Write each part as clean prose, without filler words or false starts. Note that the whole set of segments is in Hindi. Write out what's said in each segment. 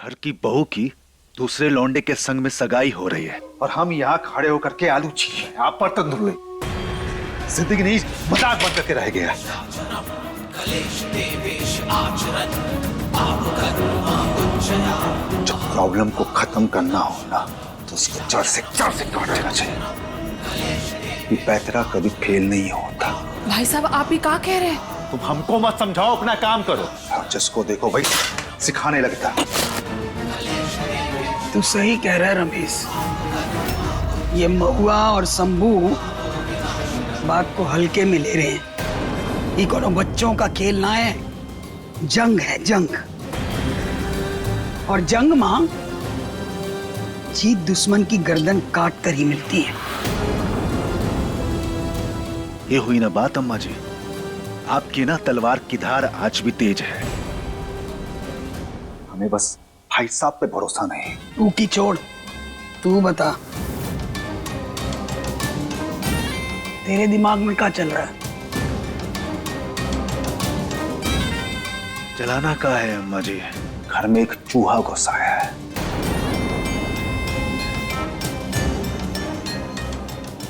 घर की बहू की दूसरे लौंडे के संग में सगाई हो रही है और हम यहाँ खड़े होकर के आलू छील रहे हैं। आप पर तंदुरुले जिंदगी नहीं मजाक बन करके रह गया। जब प्रॉब्लम को खत्म करना हो ना तो उसको जड़ से काट देना चाहिए। ये पैतरा कभी फेल नहीं होता। भाई साहब आप ही क्या कह रहे हैं? तुम हमको मत समझाओ, अपना काम करो। जिसको देखो भाई सिखाने लगता। तू सही कह रहा है रमेश। ये महुआ और शंभू बात को हल्के में ले रहे हैं। ये कोनो बच्चों का खेल ना है, जंग है जंग। और जंग मां जीत दुश्मन की गर्दन काट कर ही मिलती है। ये हुई ना बात अम्मा जी। आपकी ना तलवार की धार आज भी तेज है। हमें बस भाई साहब पे भरोसा नहीं। तू की छोड़, तू बता तेरे दिमाग में क्या चल रहा है? चलाना का है अम्मा जी, घर में एक चूहा घुसा है।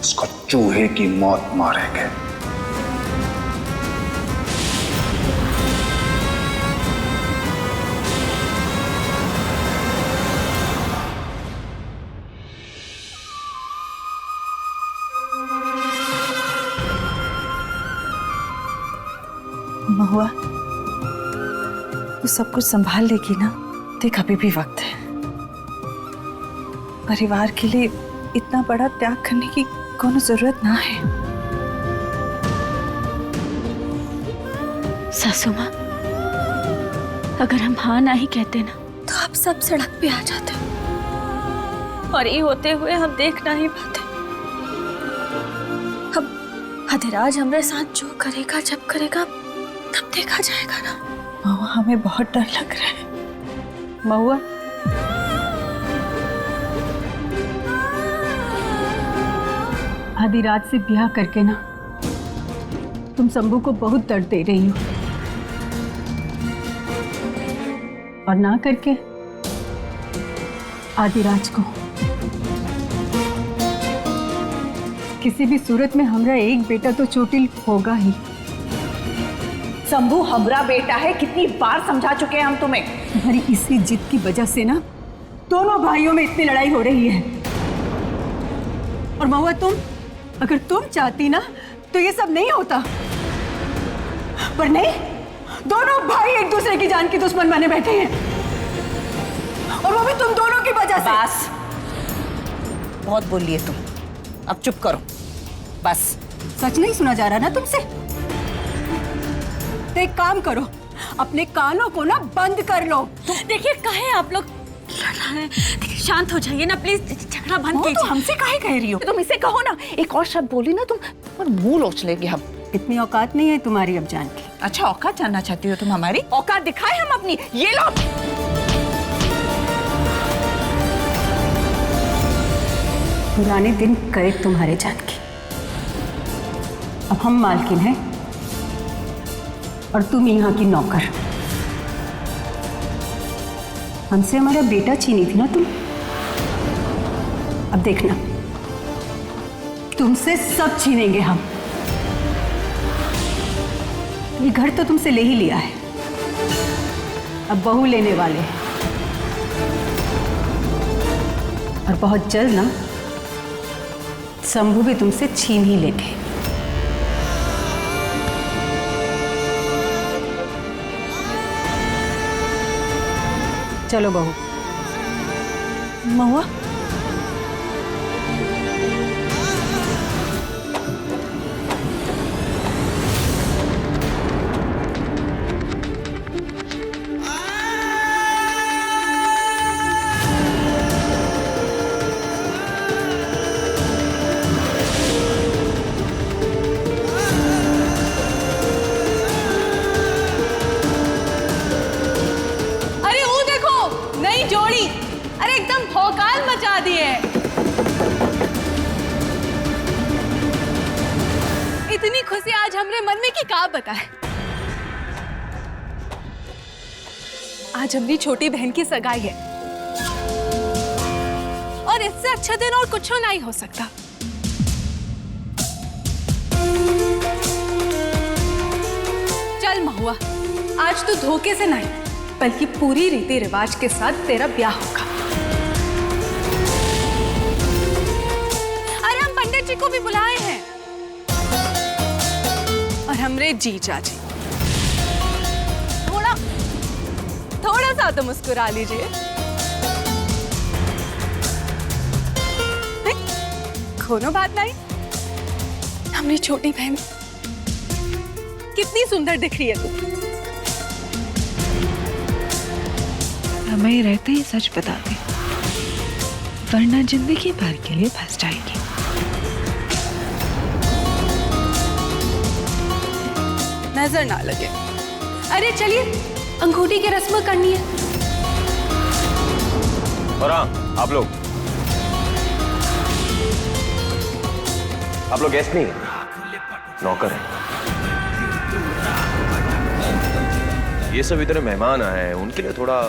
उसको चूहे की मौत मारेंगे। महुआ, तू सब कुछ संभाल लेगी ना? देख अभी भी वक्त है। परिवार के लिए इतना बड़ा त्याग करने की कोनो जरूरत ना है। सासू माँ, अगर हम हाँ ना ही कहते ना तो आप सब सड़क पे आ जाते और ये होते हुए हम देख ना ही पाते। अब अधिराज हमारे साथ जो करेगा जब करेगा तब देखा जाएगा ना। महुआ, हमें बहुत डर लग रहा है। महुआ, आधी रात से ब्याह करके ना तुम शंभू को बहुत दर्द दे रही हो, और ना करके आदिराज को। किसी भी सूरत में हमरा एक बेटा तो चोटिल होगा ही। शंभू हमरा बेटा है, कितनी बार समझा चुके हैं हम तुम्हें। तुम्हारी इसी जिद की वजह से ना दोनों भाइयों में इतनी लड़ाई हो रही है। और महुआ, अगर तुम चाहती ना तो ये सब नहीं होता, पर नहीं, दोनों भाई एक दूसरे की जान के दुश्मन बने बैठे हैं, और वो भी तुम दोनों की वजह से। बस, बहुत बोल लिए तुम, अब चुप करो बस। सच नहीं सुना जा रहा ना तुमसे? तो एक काम करो, अपने कानों को ना बंद कर लो। देखिए कहे आप लोग लड़ रहे हैं, शांत हो जाइए ना प्लीज, झगड़ा बंद कीजिए। तो हमसे काहे कह रही हो? तुम इसे कहो ना, एक और शब्द बोली ना तुम पर मुंह लोच लेंगे हम। इतनी औकात नहीं है तुम्हारी अब जान की। अच्छा, औकात जानना चाहती हो तुम हमारी? औकात दिखाए हम अपनी। ये लो, पुराने दिन गए तुम्हारे जान की। अब हम मालकिन हैं और तुम यहाँ की नौकर। हमसे हमारा बेटा छीनी थी ना तुम, अब देखना तुमसे सब छीनेंगे हम। ये घर तो तुमसे ले ही लिया है, अब बहू लेने वाले हैं, और बहुत जल्द ना शंभू भी तुमसे छीन ही लेंगे। चलो बहू। महुआ, इतनी खुशी आज हमरे मन में की का बताए। आज अपनी छोटी बहन की सगाई है और इससे अच्छा दिन और कुछ नहीं हो सकता। चल महुआ, आज तू धोखे से नहीं बल्कि पूरी रीति रिवाज के साथ तेरा ब्याह होगा। अरे हम पंडित जी को भी बुलाए हैं और हमरे जीजा जी। थोड़ा सा तो मुस्कुरा लीजिए। कोनो बात नहीं, हमारी छोटी बहन कितनी सुंदर दिख रही है तू। हमें रहते ही सच बता दे, वरना जिंदगी भर के लिए फंस जाएगी। नजर ना लगे। अरे चलिए, अंगूठी की रस्म करनी है। और हाँ, आप लोग गेस्ट नहीं हैं, नौकर हैं। ये सब इतने मेहमान आए हैं, उनके लिए थोड़ा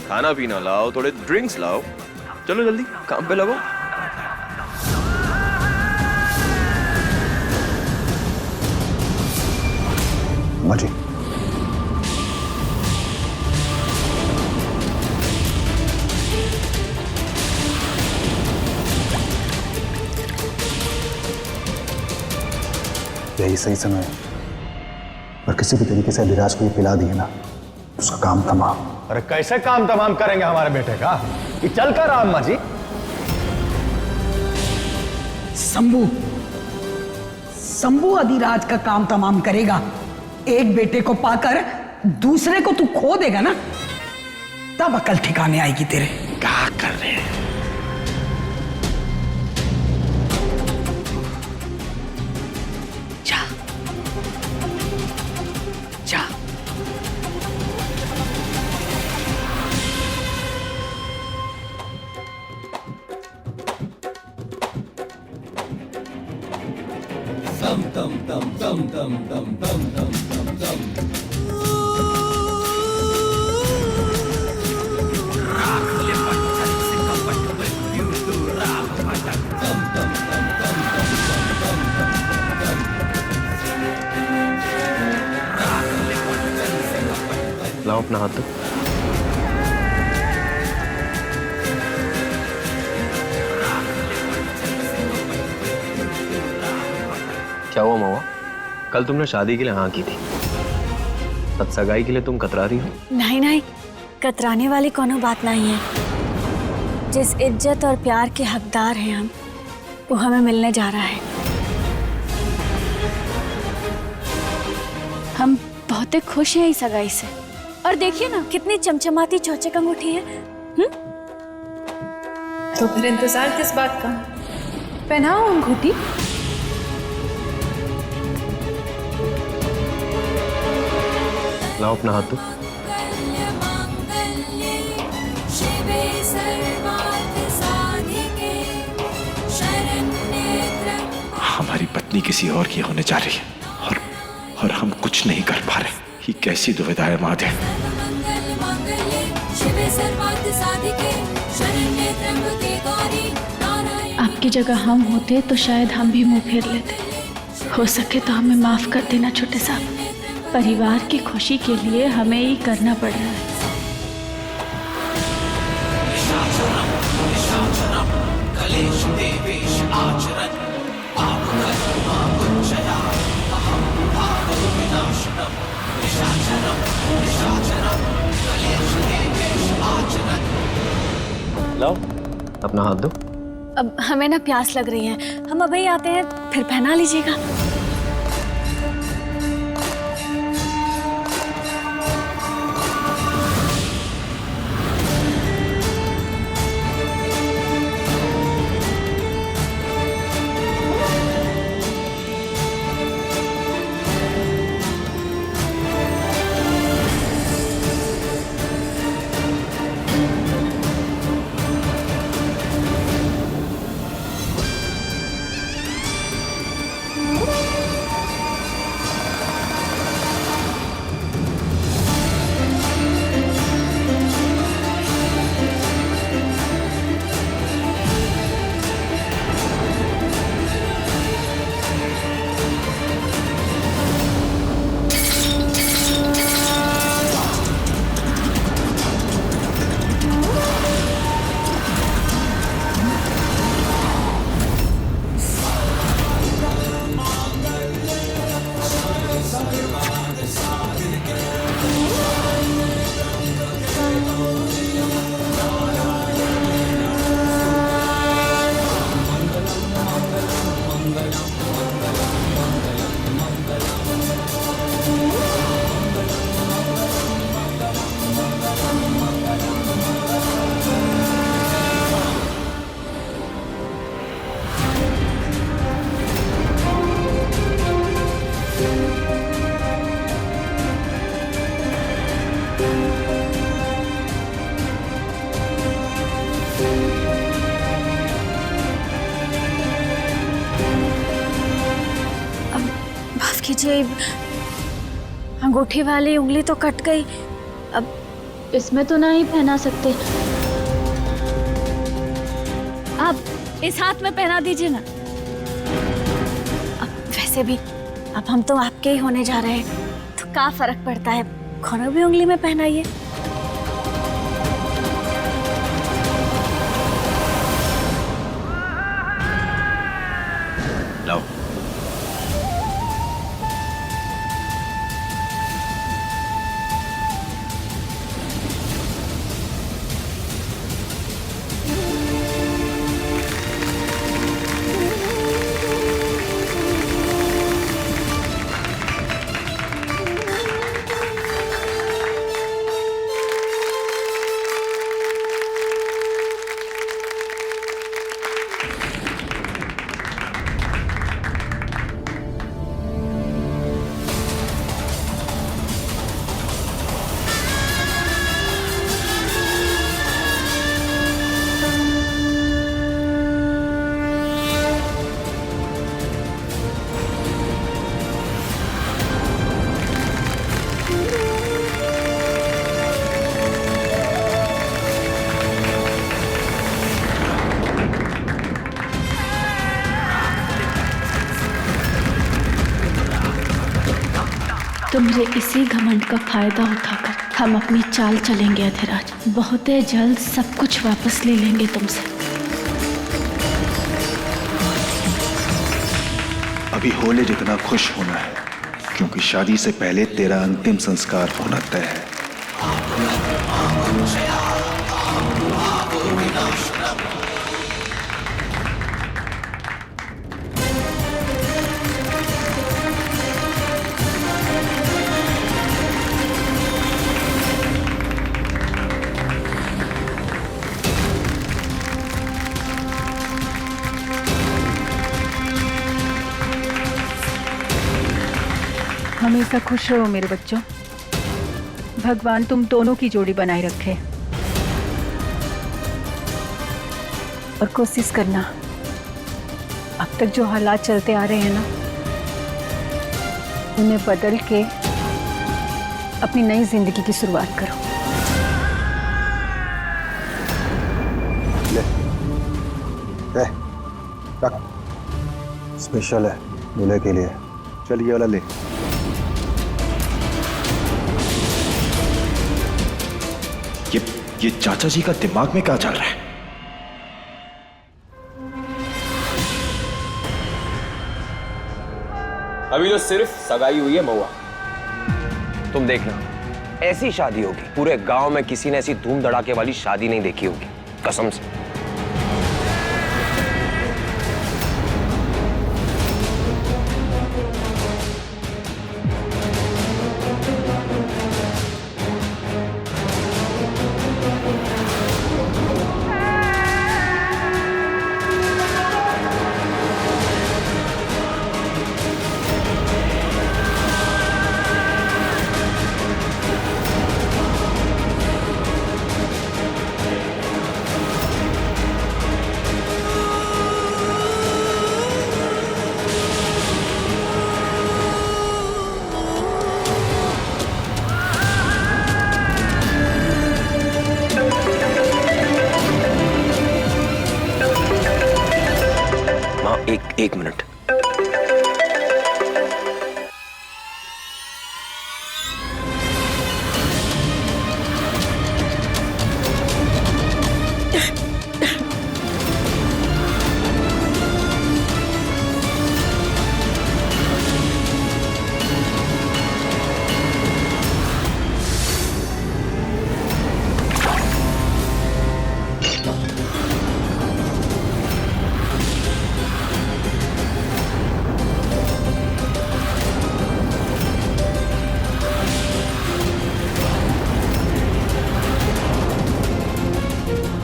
खाना पीना लाओ, थोड़े ड्रिंक्स लाओ। चलो जल्दी काम पे लगो। माजी, यही सही समय है, और किसी भी तरीके से अभिराज को ये पिला दिए ना, उसका काम तमाम। अरे कैसे काम तमाम करेंगे हमारे बेटे का? ये चल कर रहा अम्मा जी। शंभू अधिराज का काम तमाम करेगा। एक बेटे को पाकर दूसरे को तू खो देगा ना, तब अकल ठिकाने आएगी तेरे। क्या कर रहे हैं? जा जा। लाओ अपना हाथ। क्या हुआ महुआ? कल तुमने शादी के लिए हाँ की थी, अब सगाई के लिए तुम कतरा रही हो? नहीं नहीं, कतराने वाली कोनो बात नहीं है। जिस इज्जत और प्यार के हकदार हैं हम, वो हमें मिलने जा रहा है। हम बहुत ही खुश हैं इस सगाई से। और देखिए ना, कितनी चमचमाती चौचक अंगूठी है। तो फिर इंतजार किस बात का? पहनाओ अंगूठी। लाओ अपना हाथ। तो हमारी पत्नी किसी और की होने जा रही है और हम कुछ नहीं कर पा रहे। ये कैसी दुविधा है महादेव। आपकी जगह हम होते तो शायद हम भी मुंह फेर लेते। हो सके तो हमें माफ कर देना छोटे साहब। परिवार की खुशी के लिए हमें ही करना पड़ रहा है। लाओ अपना हाथ दो। अब हमें ना प्यास लग रही है, हम अभी आते हैं, फिर पहना लीजिएगा। माफ कीजिए, अंगूठी वाली उंगली तो कट गई, अब इसमें तो नहीं पहना सकते। आप इस हाथ में पहना दीजिए ना। अब वैसे भी अब हम तो आपके ही होने जा रहे हैं, तो क्या फर्क पड़ता है, दोनों भी उंगली में पहनाइए। लाओ। तो मेरे इसी घमंड का फायदा उठाकर हम अपनी चाल चलेंगे अधिराज। बहुत ही जल्द सब कुछ वापस ले लेंगे तुमसे। अभी होले जितना खुश होना है, क्योंकि शादी से पहले तेरा अंतिम संस्कार होना तय है। हमेशा खुश रहो मेरे बच्चों। भगवान तुम दोनों की जोड़ी बनाए रखे। और कोशिश करना, अब तक जो हालात चलते आ रहे हैं ना, उन्हें बदल के अपनी नई जिंदगी की शुरुआत करो। ले, रख। स्पेशल है दूल्हे के लिए। चलिए वाला ले। ये चाचा जी का दिमाग में क्या चल रहा है? अभी तो सिर्फ सगाई हुई है महुआ। तुम देखना, ऐसी शादी होगी, पूरे गांव में किसी ने ऐसी धूम धड़ाके वाली शादी नहीं देखी होगी, कसम से। एक मिनट।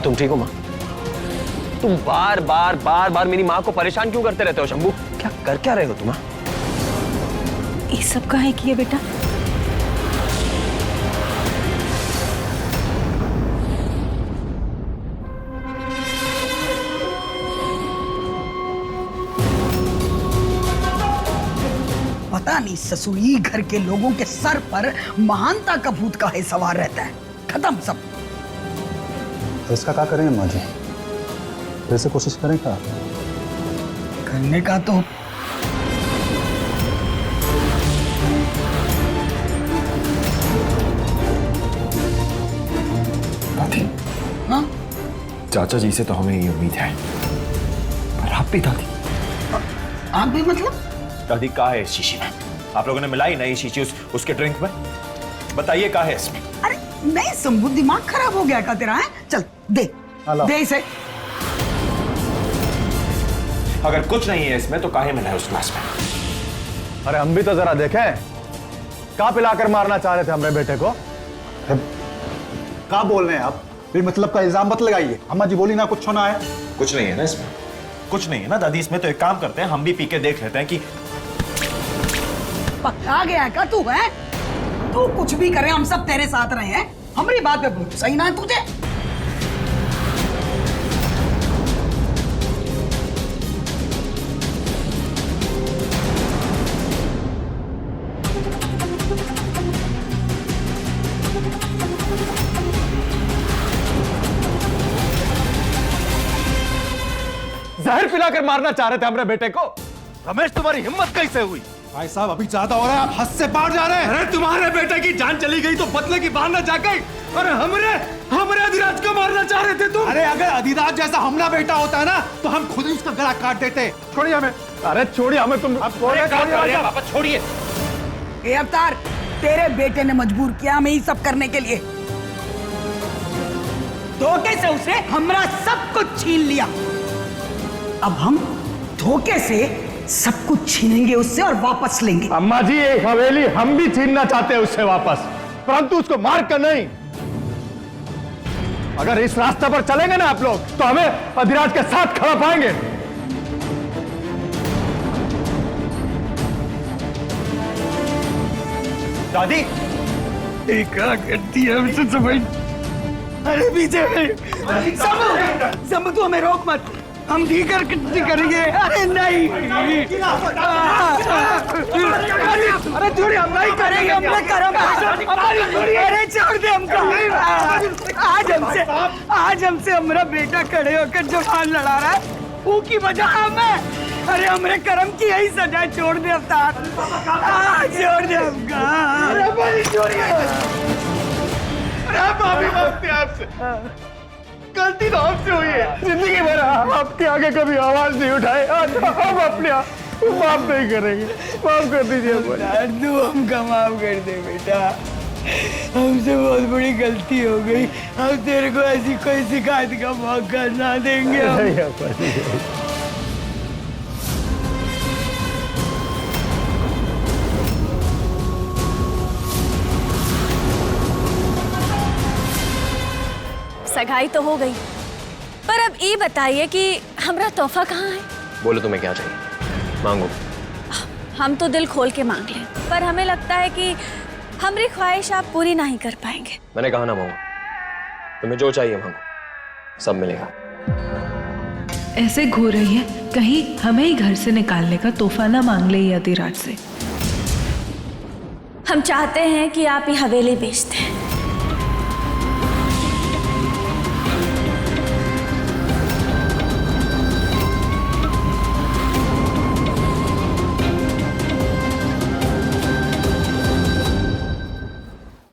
तुम ठीक हो माँ? तुम बार बार मेरी माँ को परेशान क्यों करते रहते हो शंभू? क्या कर क्या रहे हो तुम? ये सब काहे किए बेटा? पता नहीं ससुरी घर के लोगों के सर पर महानता का भूत काहे सवार रहता है। खत्म सब। तो इसका क्या करें अम्मा जी? फिर से कोशिश करें क्या? करने का तो हाँ? चाचा जी से तो हमें ये उम्मीद है, पर आप भी दादी। आप भी मतलब? दादी कहाँ है इस शीशी में? आप लोगों ने मिलाई नई शीशी उसके ड्रिंक में? बताइए कहाँ है इसमें? अरे नहीं शंभू, दिमाग खराब हो गया क्या तेरा? है चल दे दे इसे। अगर कुछ नहीं है इसमें तो काहे मिला है उस ग्लास में? अरे हम भी तो जरा देखें, क्या पिलाकर मारना चाह रहे थे हमारे बेटे को? क्या बोल रहे हैं आप? फिर मतलब का इल्जाम मत लगाइए। अम्मा जी बोली ना कुछ होना है। कुछ नहीं है ना इसमें? कुछ नहीं है ना दादी इसमें? तो एक काम करते हैं, हम भी पी के देख लेते हैं कि पक्का गया क्या तू? है तू कुछ भी करे हम सब तेरे साथ रहे हैं। हमारी बात पे भरोसा ही ना है तुझे। जहर पिलाकर मारना चाह रहे थे हमारे बेटे को। रमेश तुम्हारी हिम्मत कैसे हुई? भाई साहब अभी ज्यादा हो रहा है, आप हद से बाहर जा रहे हैं। अरे तुम्हारे बेटे की जान चली गई तो बदले की बात ना जा गई। अरे हमरे अधिराज को मारना चाह रहे थे तुम। अरे अगर अधिराज जैसा हमला बेटा होता है ना तो हम खुद ही उसका गला काट देते। छोड़िए हमें। अरे छोड़िए हमें। तुम पापा छोड़िए। ए अवतार, तेरे बेटे ने मजबूर किया हमें ये सब करने के लिए। धोखे से उसने हमरा सब कुछ छीन लिया। अब हम धोखे से सब कुछ छीनेंगे उससे और वापस लेंगे। अम्मा जी एक हवेली हम भी छीनना चाहते हैं उससे वापस, परंतु उसको मार कर नहीं। अगर इस रास्ते पर चलेंगे ना आप लोग तो हमें अधिराज के साथ खड़ा पाएंगे। दादी क्या करती है हमसे समझ। अरे पीछे तू हमें रोक मत, हम ठीक करेंगे। अरे नहीं, अरे छोड़िए, हम नहीं करेंगे। हमने करम। अरे छोड़ दे हमको। आज हमसे हमारा बेटा खड़े होकर जो हाल लड़ा रहा है वो की वजह हमें। अरे हमरे कर्म की यही सजा। छोड़ दे अवतार, छोड़ दे हमको। माफी मांगते हैं आपसे, गलती तो हमसे हुई है। जिंदगी भर आपके आगे कभी आवाज नहीं उठाए, हम अपने आप माफ नहीं करेंगे। माफ कर दीजिए। तू हमका माफ कर दे बेटा, हमसे बहुत बड़ी गलती हो गई। हम तेरे को ऐसी कोई शिकायत का मौका ना देंगे। सगाई तो हो गई, पर अब ये बताइए कि हमारा तोहफा कहाँ है? बोलो तुम्हें क्या चाहिए, मांगो। हम तो दिल खोल के मांग लें, पर हमें लगता है कि हमारी ख्वाहिश आप पूरी नहीं कर पाएंगे। मैंने कहा ना मांगो, तुम्हें जो चाहिए मांगो, सब मिलेगा। ऐसे घो रही है, कहीं हमें ही घर से निकालने का तोहफा ना मांग ले अधिराज से। हम चाहते हैं कि आप ये हवेली बेच दें।